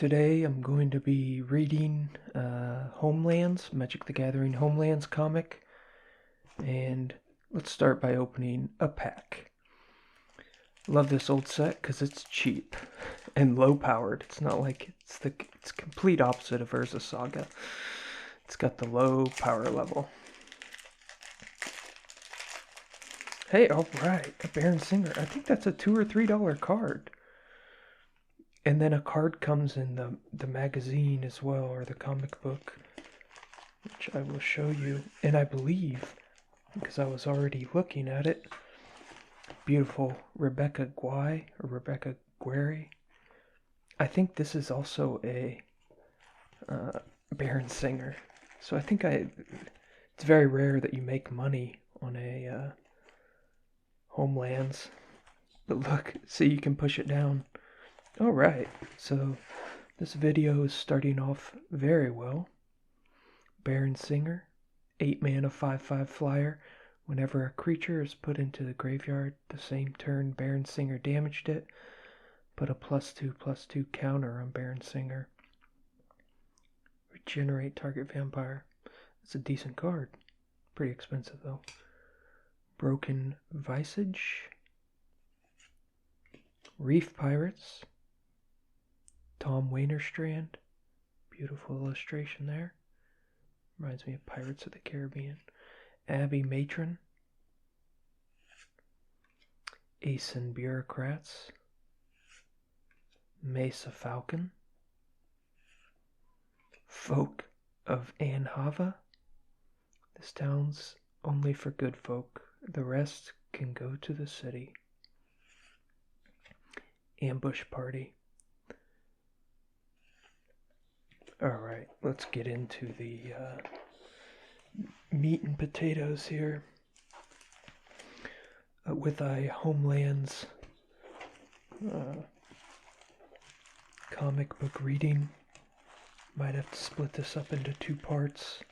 Today I'm going to be reading Homelands, Magic the Gathering Homelands comic, and let's start by opening a pack. Love this old set because it's cheap and low powered. It's not like it's complete opposite of Urza Saga. It's got the low power level. Hey, alright, a Baron Singer. I think that's a $2 or $3 card. And then a card comes in the magazine as well, or the comic book, which I will show you. And I believe, because I was already looking at it, beautiful Rebecca Guay, or Rebecca Gueri. I think this is also a Baron Singer. So I think it's very rare that you make money on a Homelands. But look, see, you can push it down. Alright, so this video is starting off very well. Baron Singer, 8 mana 5/5 flyer. Whenever a creature is put into the graveyard, the same turn Baron Singer damaged it, put a +2/+2 counter on Baron Singer. Regenerate target vampire. It's a decent card. Pretty expensive though. Broken Visage. Reef Pirates. Tom Weinerstrand. Beautiful illustration there. Reminds me of Pirates of the Caribbean. Abby Matron. Aeson Bureaucrats. Mesa Falcon. Folk of Anhava. This town's only for good folk. The rest can go to the city. Ambush Party. Alright, let's get into the meat and potatoes here. With a Homelands comic book reading. Might have to split this up into 2 parts.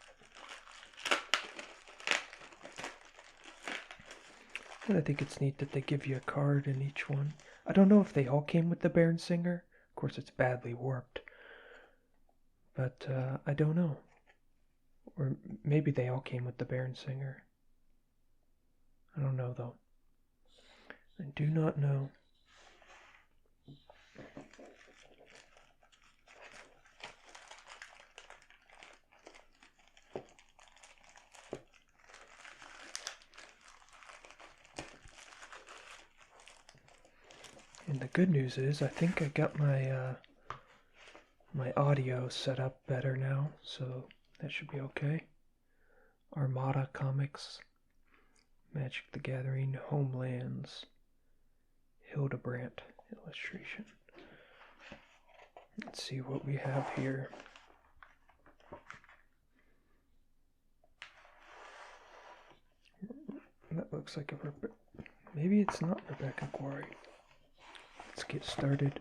And I think it's neat that they give you a card in each one. I don't know if they all came with the Baron Singer. Of course, it's badly warped. But I don't know. Or maybe they all came with the Baron Singer. I don't know though. I do not know. And the good news is I think I got my my audio set up better now, so that should be okay. Armada Comics, Magic the Gathering Homelands, Hildebrandt illustration. Let's see what we have here. That looks like maybe it's not Rebecca Quarry. Let's get started.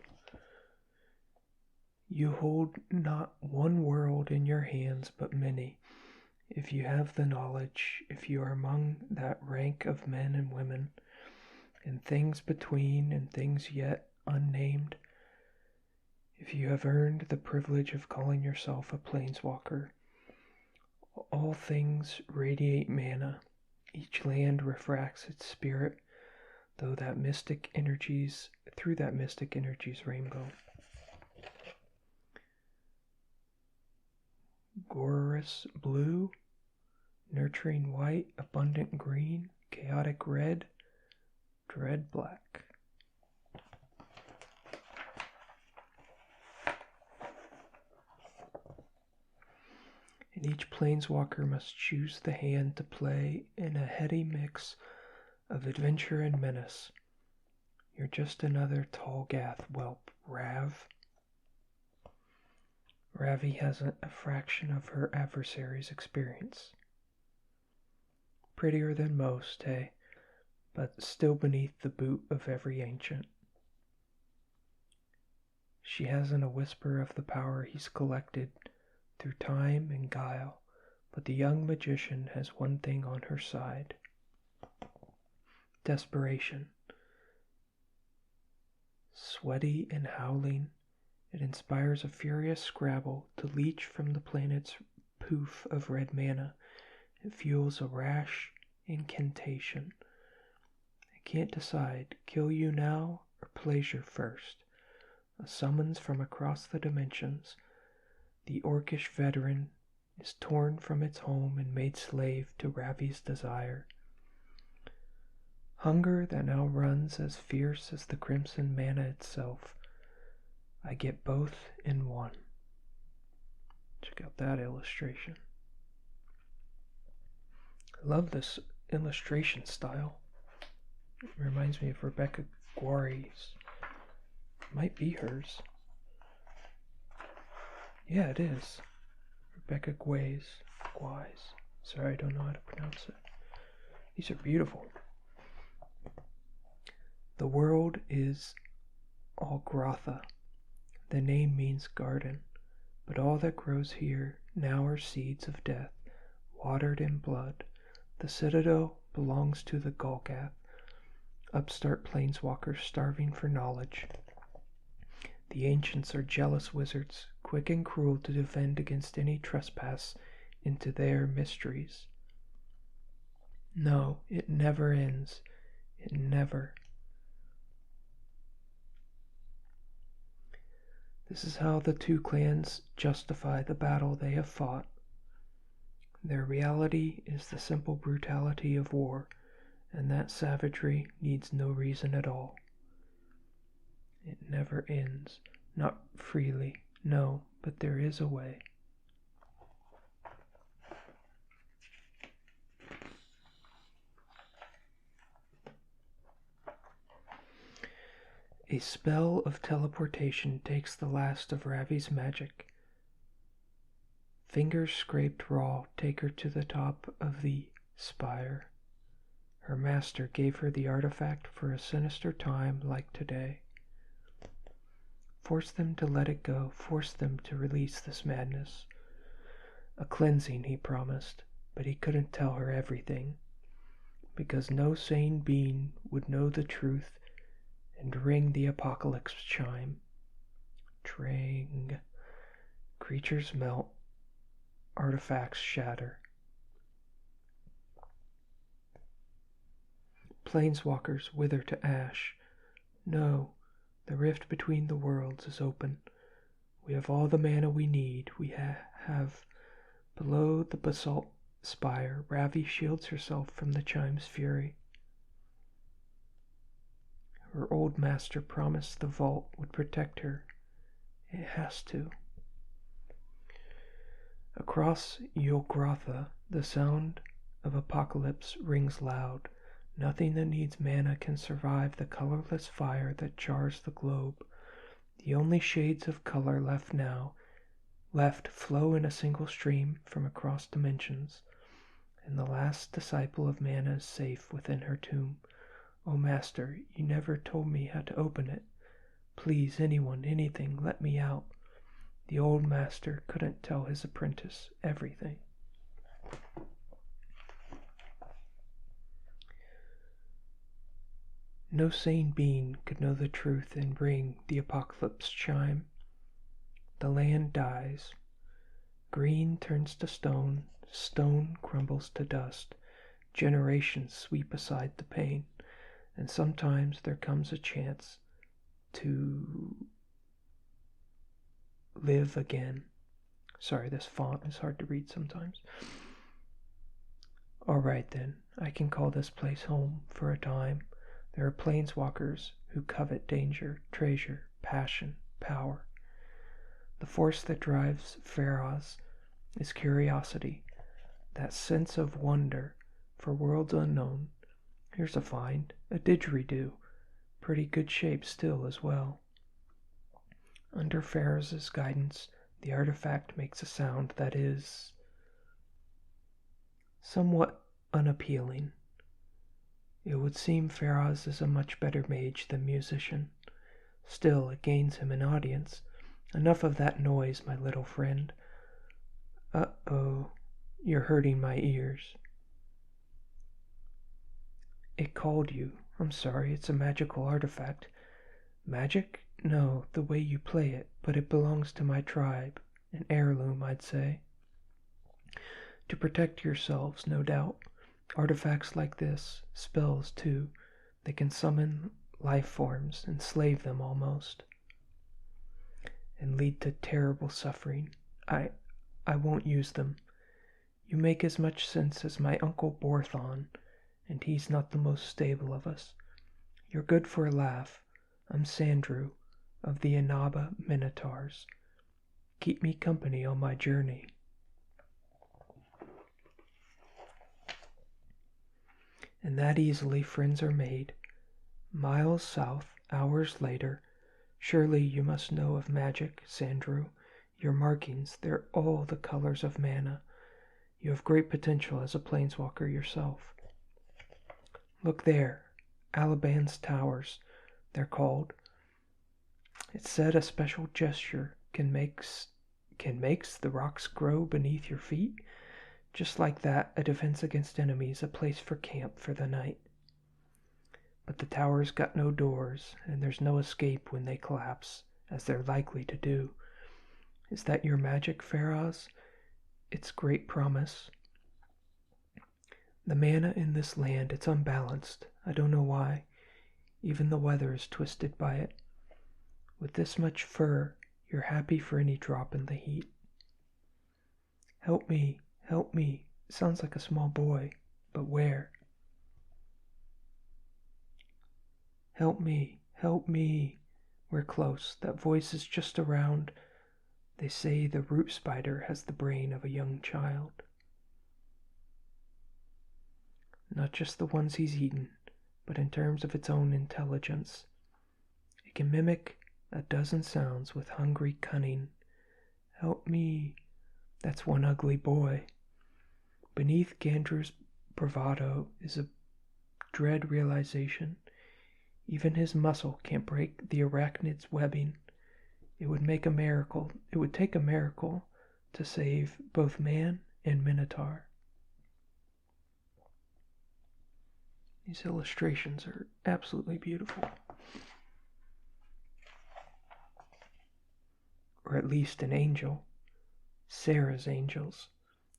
You hold not one world in your hands, but many. If you have the knowledge, if you are among that rank of men and women, and things between and things yet unnamed, if you have earned the privilege of calling yourself a planeswalker, all things radiate mana. Each land refracts its spirit, through that mystic energy's rainbow. Gorous blue, nurturing white, abundant green, chaotic red, dread black. And each planeswalker must choose the hand to play in a heady mix of adventure and menace. You're just another tall gath whelp, Rav. Ravi hasn't a fraction of her adversary's experience. Prettier than most, eh? But still beneath the boot of every ancient. She hasn't a whisper of the power he's collected through time and guile, but the young magician has one thing on her side. Desperation. Sweaty and howling, It inspires a furious scrabble to leech from the planet's poof of red mana. It fuels a rash incantation. I can't decide, kill you now or pleasure first. A summons from across the dimensions. The orcish veteran is torn from its home and made slave to Ravi's desire. Hunger that now runs as fierce as the crimson mana itself. I get both in one. Check out that illustration. I love this illustration style. It reminds me of Rebecca Guary's. Might be hers. Yeah, it is. Rebecca Guays. Sorry, I don't know how to pronounce it. These are beautiful. The world is Algrotha. The name means garden, but all that grows here now are seeds of death, watered in blood. The citadel belongs to the Golgath, upstart planeswalkers starving for knowledge. The ancients are jealous wizards, quick and cruel to defend against any trespass into their mysteries. No, it never ends. It never. This is how the two clans justify the battle they have fought. Their reality is the simple brutality of war, and that savagery needs no reason at all. It never ends. Not freely, no, but there is a way. A spell of teleportation takes the last of Ravi's magic. Fingers scraped raw take her to the top of the spire. Her master gave her the artifact for a sinister time like today. Force them to let it go, force them to release this madness. A cleansing, he promised, but he couldn't tell her everything, because no sane being would know the truth and ring the apocalypse chime. Tring. Creatures melt, artifacts shatter. Planeswalkers wither to ash. No, the rift between the worlds is open. We have all the mana we need. We have below the basalt spire. Ravi shields herself from the chime's fury. Her old master promised the vault would protect her. It has to. Across Yogrotha, the sound of apocalypse rings loud. Nothing that needs mana can survive the colorless fire that jars the globe. The only shades of color left flow in a single stream from across dimensions, and the last disciple of mana is safe within her tomb. Oh, Master, you never told me how to open it. Please, anyone, anything, let me out. The old master couldn't tell his apprentice everything. No sane being could know the truth and ring the apocalypse chime. The land dies. Green turns to stone, stone crumbles to dust. Generations sweep aside the pain. And sometimes there comes a chance to live again. Sorry, this font is hard to read sometimes. All right then, I can call this place home for a time. There are planeswalkers who covet danger, treasure, passion, power. The force that drives Feroz is curiosity, that sense of wonder for worlds unknown. Here's a find, a didgeridoo, pretty good shape still as well. Under Feroz's guidance, the artifact makes a sound that is somewhat unappealing. It would seem Feroz is a much better mage than musician. Still, it gains him an audience. Enough of that noise, my little friend. Uh-oh, you're hurting my ears. It called you. I'm sorry, it's a magical artifact. Magic? No, the way you play it, but it belongs to my tribe. An heirloom, I'd say. To protect yourselves, no doubt. Artifacts like this, spells too, they can summon life forms, enslave them almost, and lead to terrible suffering. I won't use them. You make as much sense as my Uncle Borthon, and he's not the most stable of us. You're good for a laugh. I'm Sandrew, of the Inaba Minotaurs. Keep me company on my journey. And that easily friends are made. Miles south, hours later. Surely you must know of magic, Sandrew. Your markings, they're all the colors of mana. You have great potential as a planeswalker yourself. Look there, Alaban's Towers, they're called. It's said a special gesture can makes the rocks grow beneath your feet. Just like that, a defense against enemies, a place for camp for the night. But the towers got no doors, and there's no escape when they collapse, as they're likely to do. Is that your magic, Faraz? Its great promise? The mana in this land, it's unbalanced. I don't know why. Even the weather is twisted by it. With this much fur, you're happy for any drop in the heat. Help me, help me. Sounds like a small boy, but where? Help me, help me. We're close. That voice is just around. They say the root spider has the brain of a young child. Not just the ones he's eaten, but in terms of its own intelligence. It can mimic a dozen sounds with hungry cunning. Help me. That's one ugly boy. Beneath Gandrew's bravado is a dread realization. Even his muscle can't break the arachnid's webbing. It would take a miracle to save both man and minotaur. These illustrations are absolutely beautiful. Or at least an angel. Sarah's angels.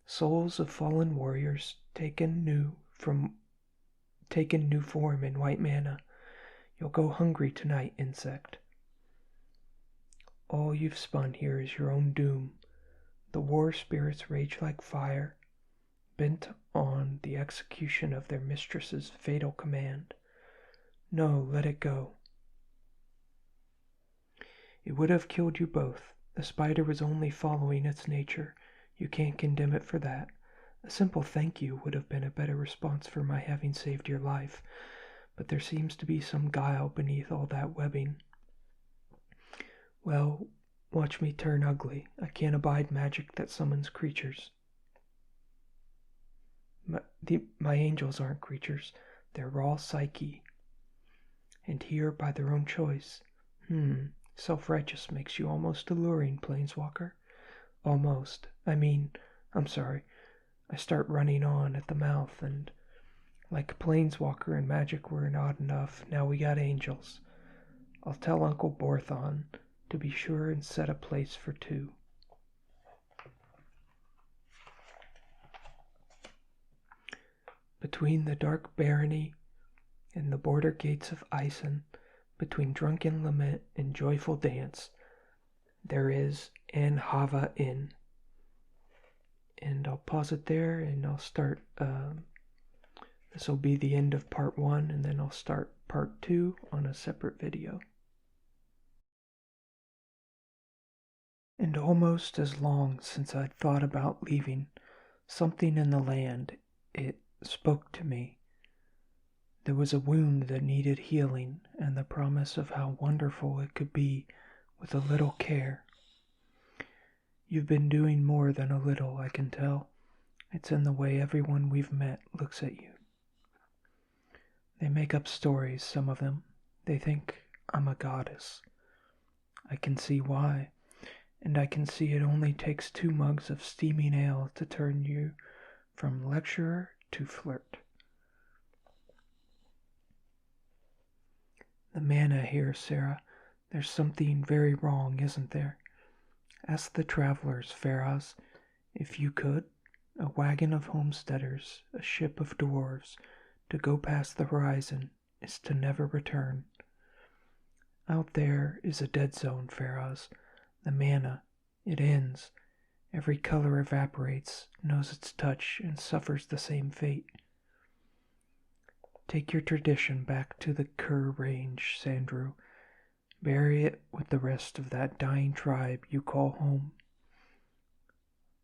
Souls of fallen warriors taken new form in white mana. You'll go hungry tonight, insect. All you've spun here is your own doom. The war spirits rage like fire, bent on the execution of their mistress's fatal command. No, let it go. It would have killed you both. The spider was only following its nature. You can't condemn it for that. A simple thank you would have been a better response for my having saved your life, but there seems to be some guile beneath all that webbing. Well, watch me turn ugly. I can't abide magic that summons creatures. My angels aren't creatures. They're raw psyche. And here by their own choice. Self-righteous makes you almost alluring, Planeswalker. Almost. I'm sorry. I start running on at the mouth, and like Planeswalker and magic were not enough, now we got angels. I'll tell Uncle Borthon to be sure and set a place for two. Between the dark barony and the border gates of Ison, between drunken lament and joyful dance, there is An Hava Inn. And I'll pause it there, and I'll start, this will be the end of part 1, and then I'll start part 2 on a separate video. And almost as long since I'd thought about leaving, something in the land, it spoke to me. There was a wound that needed healing, and the promise of how wonderful it could be with a little care. You've been doing more than a little, I can tell. It's in the way everyone we've met looks at you. They make up stories, some of them. They think I'm a goddess. I can see why, and I can see it only takes 2 mugs of steaming ale to turn you from lecturer to flirt. The mana here, Sarah, There's something very wrong, isn't there? Ask the travelers, Faraz, if you could. A wagon of homesteaders, a ship of dwarves, to go past the horizon is to never return. Out there is a dead zone, Faraz. The mana, it ends. Every color evaporates, knows its touch, and suffers the same fate. Take your tradition back to the Kur Range, Sandrew. Bury it with the rest of that dying tribe you call home.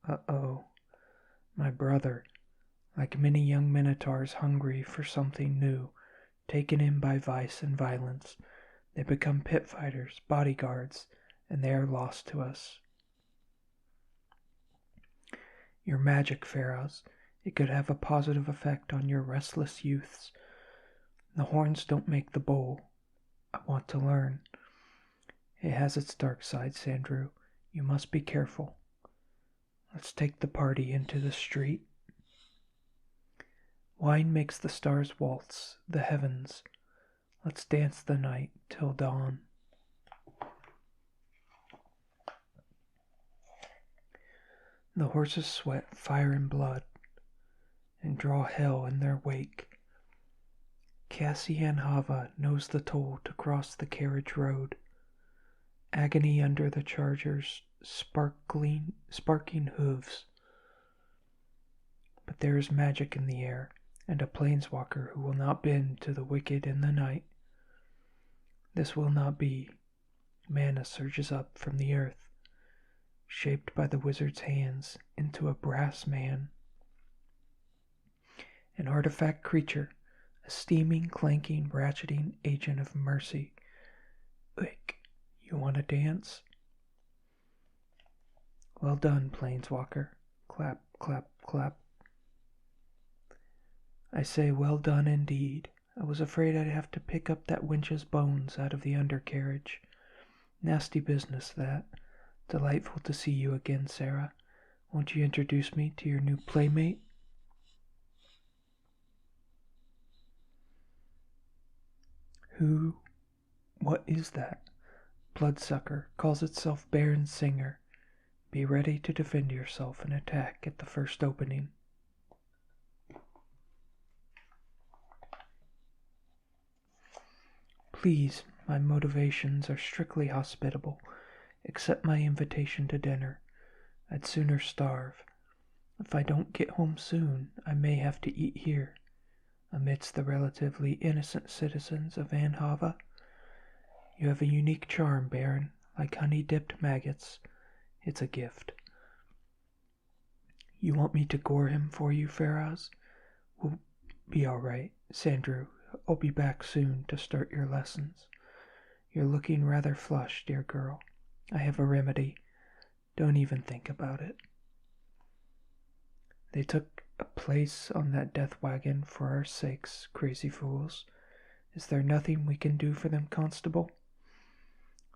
Uh-oh. My brother, like many young minotaurs hungry for something new, taken in by vice and violence, they become pit fighters, bodyguards, and they are lost to us. Your magic, Faraz, it could have a positive effect on your restless youths. The horns don't make the bowl. I want to learn. It has its dark side, Sandrew. You must be careful. Let's take the party into the street. Wine makes the stars waltz, the heavens. Let's dance the night till dawn. The horses sweat fire and blood, and draw hell in their wake. Cassian Hava knows the toll to cross the carriage road. Agony under the charger's sparking hooves. But there is magic in the air, and a planeswalker who will not bend to the wicked in the night. This will not be. Mana surges up from the earth, shaped by the wizard's hands into a brass man. An artifact creature, a steaming, clanking, ratcheting agent of mercy. Ick, you want to dance? Well done, Planeswalker. Clap, clap, clap. I say well done indeed. I was afraid I'd have to pick up that winch's bones out of the undercarriage. Nasty business, that. Delightful to see you again, Sarah. Won't you introduce me to your new playmate? What is that? Bloodsucker, calls itself Baron Singer. Be ready to defend yourself and attack at the first opening. Please, my motivations are strictly hospitable. Accept my invitation to dinner. I'd sooner starve. If I don't get home soon, I may have to eat here, amidst the relatively innocent citizens of Anhava. You have a unique charm, Baron, like honey-dipped maggots. It's a gift. You want me to gore him for you, Faraz? We'll be all right. Sandrew, I'll be back soon to start your lessons. You're looking rather flushed, dear girl. I have a remedy. Don't even think about it. They took a place on that death wagon for our sakes, crazy fools. Is there nothing we can do for them, Constable?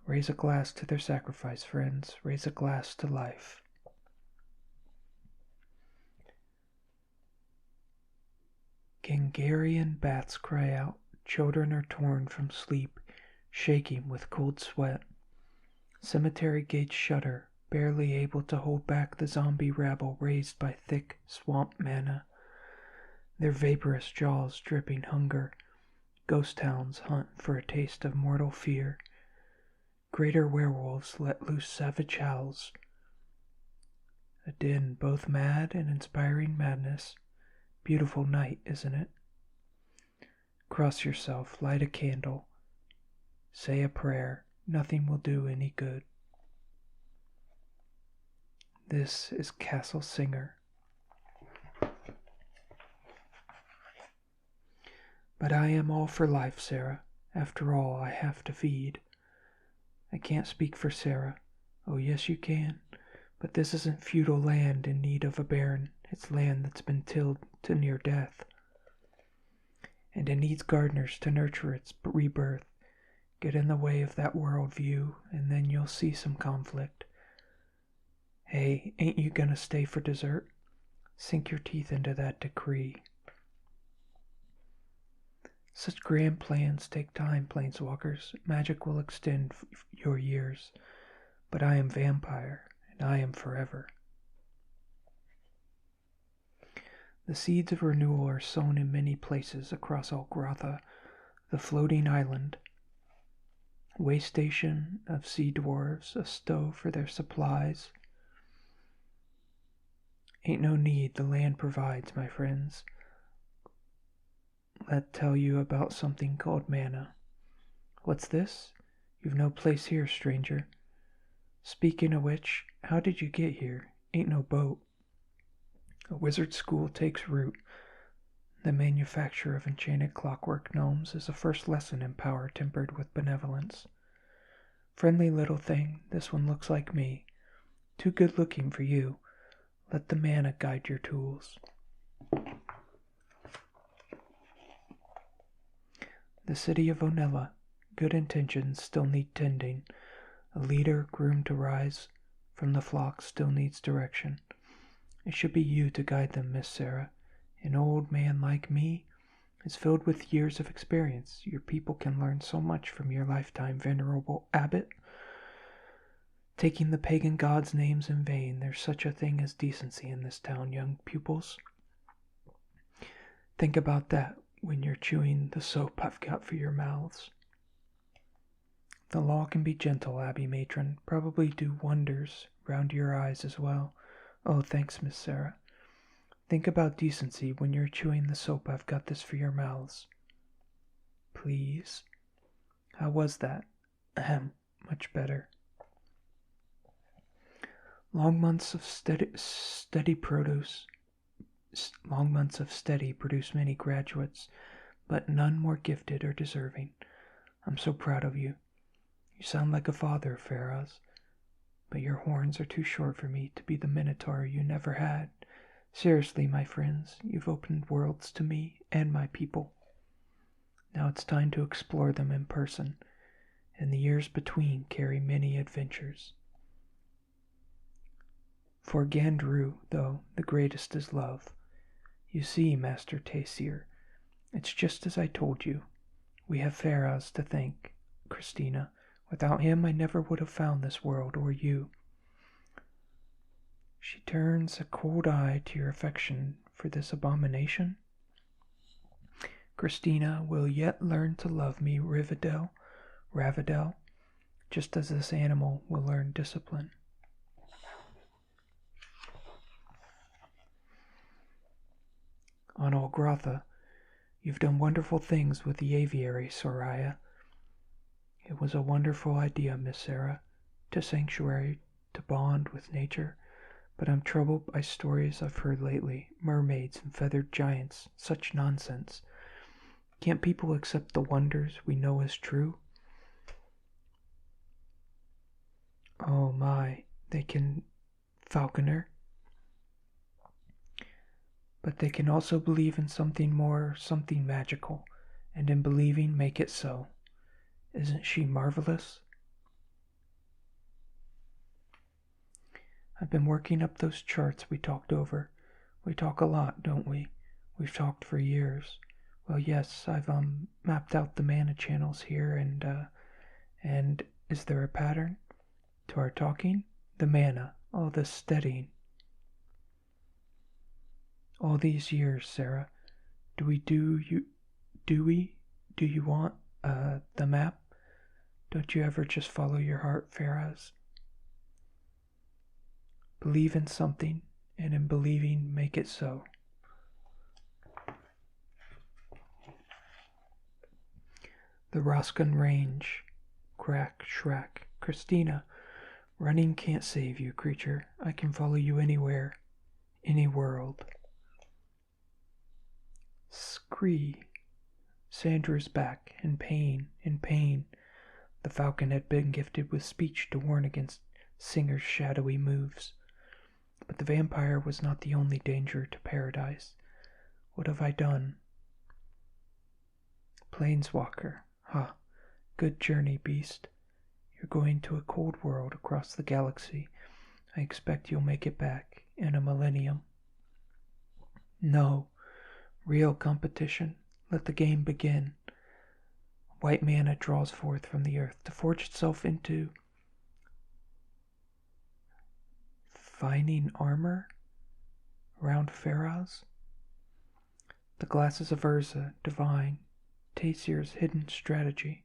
Raise a glass to their sacrifice, friends. Raise a glass to life. Gangarian bats cry out. Children are torn from sleep, shaking with cold sweat. Cemetery gates shudder, barely able to hold back the zombie rabble raised by thick swamp mana. Their vaporous jaws dripping hunger. Ghost hounds hunt for a taste of mortal fear. Greater werewolves let loose savage howls. A din both mad and inspiring madness. Beautiful night, isn't it? Cross yourself, light a candle. Say a prayer. Nothing will do any good. This is Castle Singer. But I am all for life, Sarah. After all, I have to feed. I can't speak for Sarah. Oh, yes, you can. But this isn't feudal land in need of a baron. It's land that's been tilled to near death. And it needs gardeners to nurture its rebirth. Get in the way of that world view, and then you'll see some conflict. Hey, ain't you gonna stay for dessert? Sink your teeth into that decree. Such grand plans take time, planeswalkers. Magic will extend your years. But I am vampire, and I am forever. The seeds of renewal are sown in many places across Algrotha, the floating island. Way station of sea dwarves, a stove for their supplies. Ain't no need, the land provides, my friends. Let tell you about something called mana. What's this? You've no place here, stranger. Speaking of which, how did you get here? Ain't no boat. A wizard school takes root. The manufacture of enchanted clockwork gnomes is a first lesson in power tempered with benevolence. Friendly little thing, this one looks like me. Too good looking for you. Let the mana guide your tools. The city of Onella. Good intentions still need tending. A leader groomed to rise from the flock still needs direction. It should be you to guide them, Miss Sarah. An old man like me is filled with years of experience. Your people can learn so much from your lifetime, venerable abbot. Taking the pagan gods' names in vain, there's such a thing as decency in this town, young pupils. Think about that when you're chewing the soap I've got for your mouths. The law can be gentle, Abbey matron, probably do wonders round your eyes as well. Oh, thanks, Miss Sarah. Think about decency when you're chewing the soap I've got this for your mouths. Please. How was that? Ahem, much better. Long months of steady produce many graduates, but none more gifted or deserving. I'm so proud of you. You sound like a father, Faraz, but your horns are too short for me to be the minotaur you never had. Seriously, my friends, you've opened worlds to me and my people. Now it's time to explore them in person, and the years between carry many adventures. For Gandru, though, the greatest is love. You see, Master Taysir, it's just as I told you. We have Faraz to thank, Christina. Without him, I never would have found this world or you. She turns a cold eye to your affection for this abomination. Christina will yet learn to love me, Rivendell, just as this animal will learn discipline. On Algrotha, you've done wonderful things with the aviary, Soraya. It was a wonderful idea, Miss Sarah, to sanctuary, to bond with nature, but I'm troubled by stories I've heard lately, mermaids and feathered giants, such nonsense. Can't people accept the wonders we know as true? Oh my, they can, Falconer. But they can also believe in something more, something magical, and in believing make it so. Isn't she marvelous? I've been working up those charts we talked over. We talk a lot, don't we? We've talked for years. Well, yes, I've mapped out the mana channels here, and is there a pattern to our talking? The mana, all this steadying. All these years, Sarah, do you want the map? Don't you ever just follow your heart, Faraz? Believe in something, and in believing make it so. The Roscan Range. Crack, shrack. Christina, running can't save you, creature. I can follow you anywhere, any world. Scree. Sandra's back, in pain, in pain. The falcon had been gifted with speech to warn against Singer's shadowy moves. But the vampire was not the only danger to paradise. What have I done? Planeswalker. Ha. Good journey, beast. You're going to a cold world across the galaxy. I expect you'll make it back in a millennium. No. Real competition. Let the game begin. White mana draws forth from the earth to forge itself into fining armor around Faraz. The glasses of Urza divine Taysir's hidden strategy.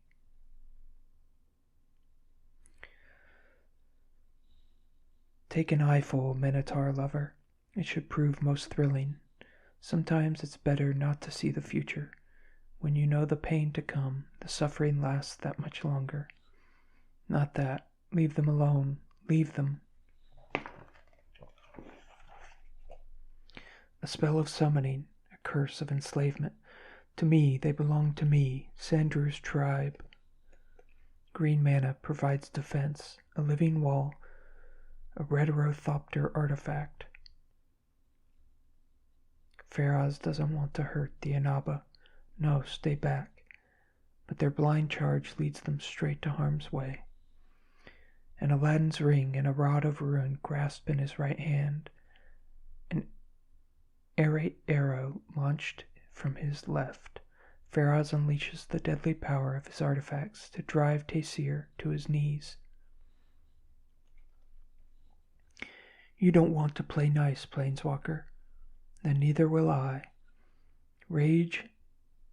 Take an eyeful, Minotaur lover. It should prove most thrilling. Sometimes it's better not to see the future. When you know the pain to come, the suffering lasts that much longer. Not that. Leave them alone. Leave them. A spell of summoning, a curse of enslavement. To me, they belong to me, Sandru's tribe. Green mana provides defense, a living wall, a Retrothopter artifact. Faraz doesn't want to hurt the Inaba. No, stay back. But their blind charge leads them straight to harm's way. An Aladdin's ring and a rod of ruin grasped in his right hand. An arate arrow launched from his left. Faraz unleashes the deadly power of his artifacts to drive Taysir to his knees. You don't want to play nice, Planeswalker. Then neither will I. Rage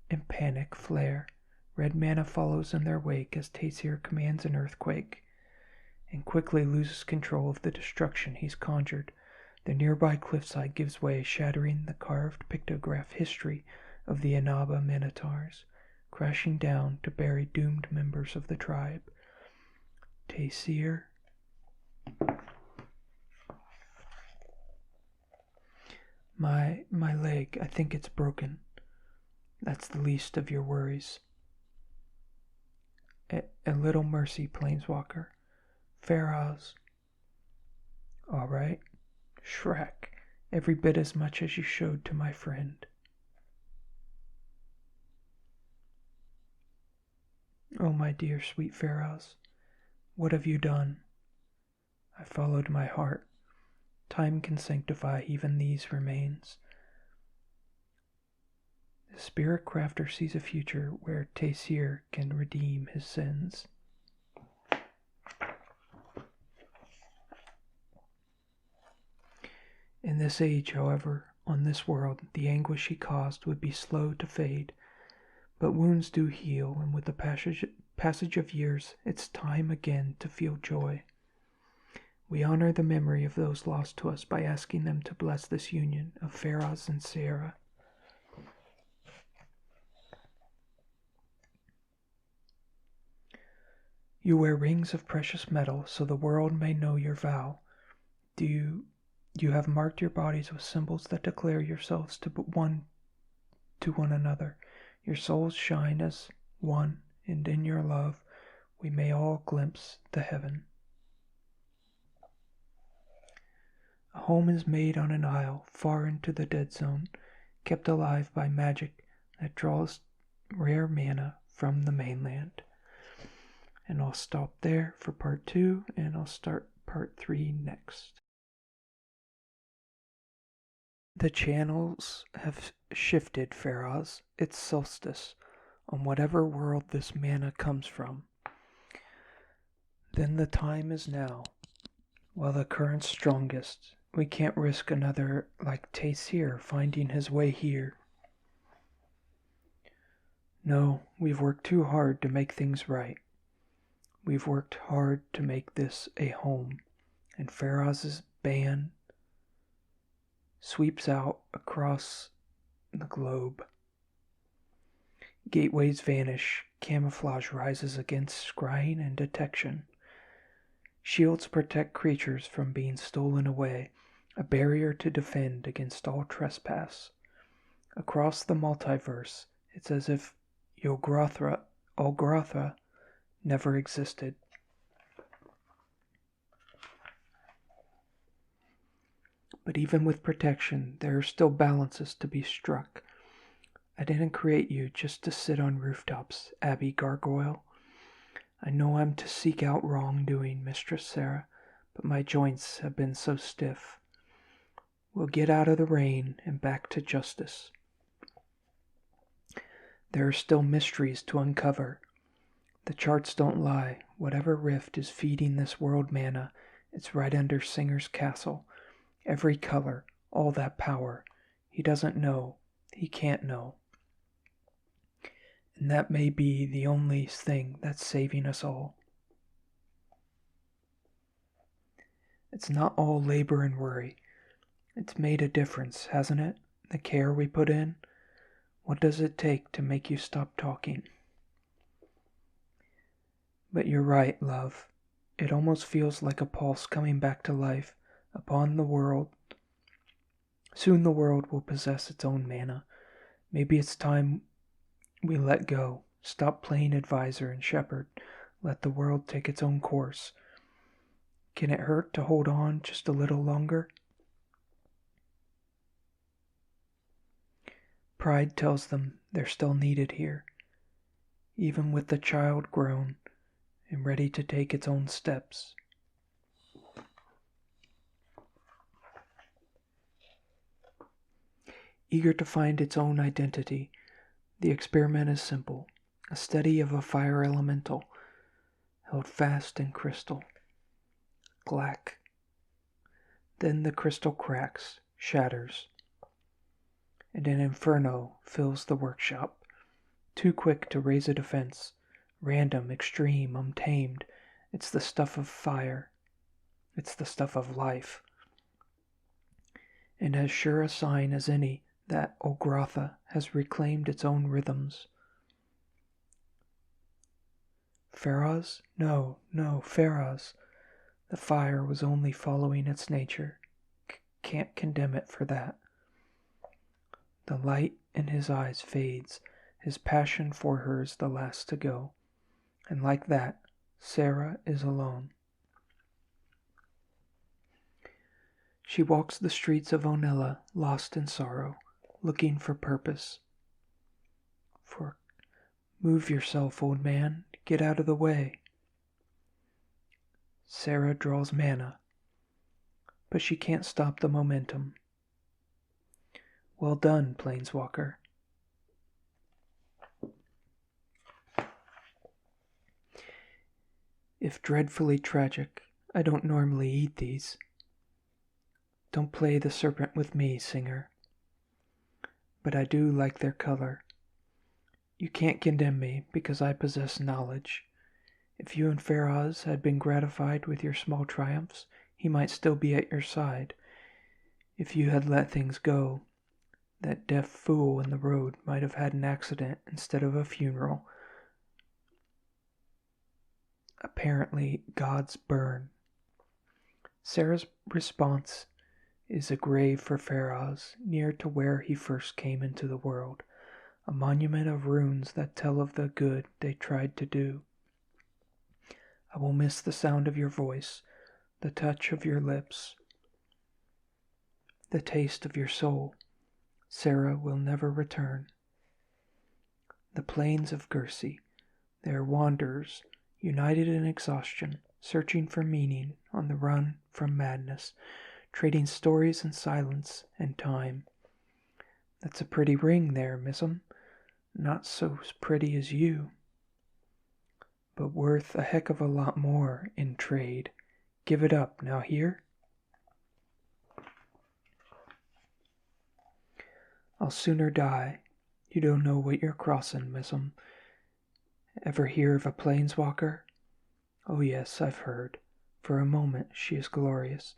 and panic flare. Red mana follows in their wake as Taysir commands an earthquake and quickly loses control of the destruction he's conjured. The nearby cliffside gives way, shattering the carved pictograph history of the Inaba Minotaurs, crashing down to bury doomed members of the tribe. Taysir. My leg, I think it's broken. That's the least of your worries. A little mercy, Planeswalker. Faraz. All right. Shrek. Every bit as much as you showed to my friend. Oh, my dear, sweet Faraz. What have you done? I followed my heart. Time can sanctify even these remains. The spirit crafter sees a future where Taysir can redeem his sins. In this age, however, on this world, the anguish he caused would be slow to fade. But wounds do heal, and with the passage of years, it's time again to feel joy. We honor the memory of those lost to us by asking them to bless this union of Faraz and Sierra. You wear rings of precious metal so the world may know your vow. You have marked your bodies with symbols that declare yourselves to one another. Your souls shine as one, and in your love we may all glimpse the heaven. A home is made on an isle far into the dead zone, kept alive by magic that draws rare mana from the mainland. And I'll stop there for part 2, and I'll start part 3 next. The channels have shifted, Faraz. It's solstice, on whatever world this mana comes from. Then the time is now. While the current's strongest, we can't risk another like Taysir finding his way here. No, we've worked too hard to make things right. We've worked hard to make this a home, and Faraz's ban sweeps out across the globe. Gateways vanish, camouflage rises against scrying and detection. Shields protect creatures from being stolen away, a barrier to defend against all trespass. Across the multiverse, it's as if Olgratha never existed. But even with protection, there are still balances to be struck. I didn't create you just to sit on rooftops, Abby Gargoyle. I know I'm to seek out wrongdoing, Mistress Sarah, but my joints have been so stiff. We'll get out of the rain and back to justice. There are still mysteries to uncover, The charts don't lie. Whatever rift is feeding this world mana, it's right under Singer's castle. Every color, all that power. He doesn't know. He can't know. And that may be the only thing that's saving us all. It's not all labor and worry. It's made a difference, hasn't it? The care we put in. What does it take to make you stop talking? But you're right, love. It almost feels like a pulse coming back to life upon the world. Soon the world will possess its own mana. Maybe it's time we let go, stop playing advisor and shepherd, let the world take its own course. Can it hurt to hold on just a little longer? Pride tells them they're still needed here, even with the child grown and ready to take its own steps. Eager to find its own identity, the experiment is simple, a study of a fire elemental, held fast in crystal. Glack. Then the crystal cracks, shatters, and an inferno fills the workshop, too quick to raise a defense, random, extreme, untamed. It's the stuff of fire. It's the stuff of life. And as sure a sign as any that Ogrotha has reclaimed its own rhythms. Faraz? No, Faraz. The fire was only following its nature. Can't condemn it for that. The light in his eyes fades. His passion for her is the last to go. And like that, Sarah is alone. She walks the streets of Onella, lost in sorrow, looking for purpose. Move yourself, old man. Get out of the way. Sarah draws mana, but she can't stop the momentum. Well done, Planeswalker. If dreadfully tragic, I don't normally eat these. Don't play the serpent with me, Singer. But I do like their color. You can't condemn me because I possess knowledge. If you and Faraz had been gratified with your small triumphs, he might still be at your side. If you had let things go, that deaf fool in the road might have had an accident instead of a funeral. Apparently, gods burn. Sarah's response is a grave for Faraz, near to where he first came into the world, a monument of runes that tell of the good they tried to do. I will miss the sound of your voice, the touch of your lips, the taste of your soul. Sarah will never return. The plains of Guernsey, they are wanderers, united in exhaustion, searching for meaning, on the run from madness, trading stories and silence and time. That's a pretty ring there, miss'em. Not so pretty as you, but worth a heck of a lot more in trade. Give it up, now hear? I'll sooner die. You don't know what you're crossin', miss'em. Ever hear of a planeswalker? Oh yes, I've heard. For a moment she is glorious,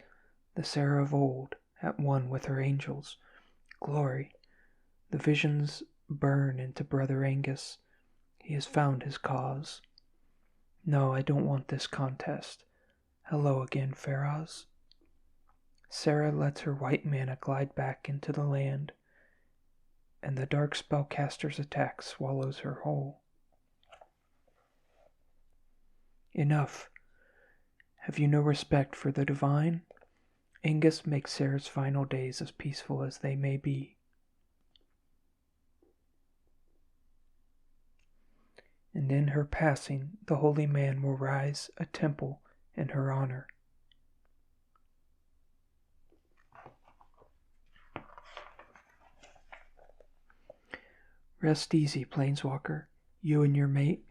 the Sarah of old, at one with her angels. Glory. The visions burn into Brother Angus. He has found his cause. No, I don't want this contest. Hello again, Faraz. Sarah lets her white mana glide back into the land, and the dark spellcaster's attack swallows her whole. Enough. Have you no respect for the divine? Angus makes Sarah's final days as peaceful as they may be. And in her passing, the holy man will rise a temple in her honor. Rest easy, Planeswalker, you and your mate.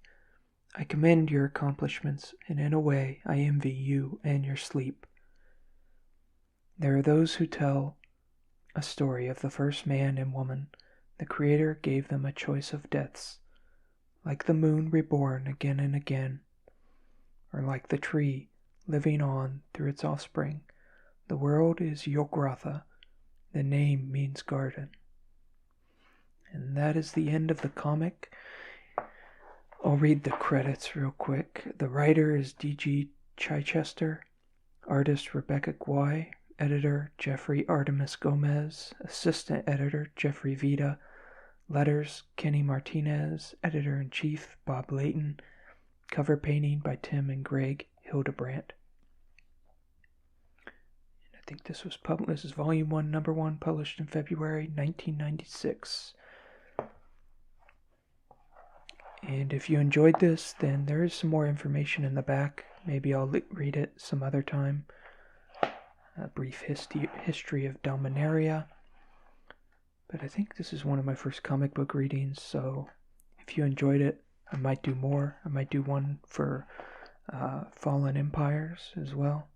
I commend your accomplishments, and in a way I envy you and your sleep. There are those who tell a story of the first man and woman. The Creator gave them a choice of deaths, like the moon reborn again and again, or like the tree living on through its offspring. The world is Yogrotha. The name means garden. And that is the end of the comic. I'll read the credits real quick. The writer is Dg Chichester, artist Rebecca Guay, editor Jeffrey Artemis Gomez, assistant editor Jeffrey Vida, letters Kenny Martinez, editor-in-chief Bob Layton, cover painting by Tim and Greg Hildebrandt. And I think this is volume 1, number 1, published in February 1996. And if you enjoyed this, then there is some more information in the back. Maybe I'll read it some other time. A brief history of Dominaria. But I think this is one of my first comic book readings, so if you enjoyed it, I might do more. I might do one for Fallen Empires as well.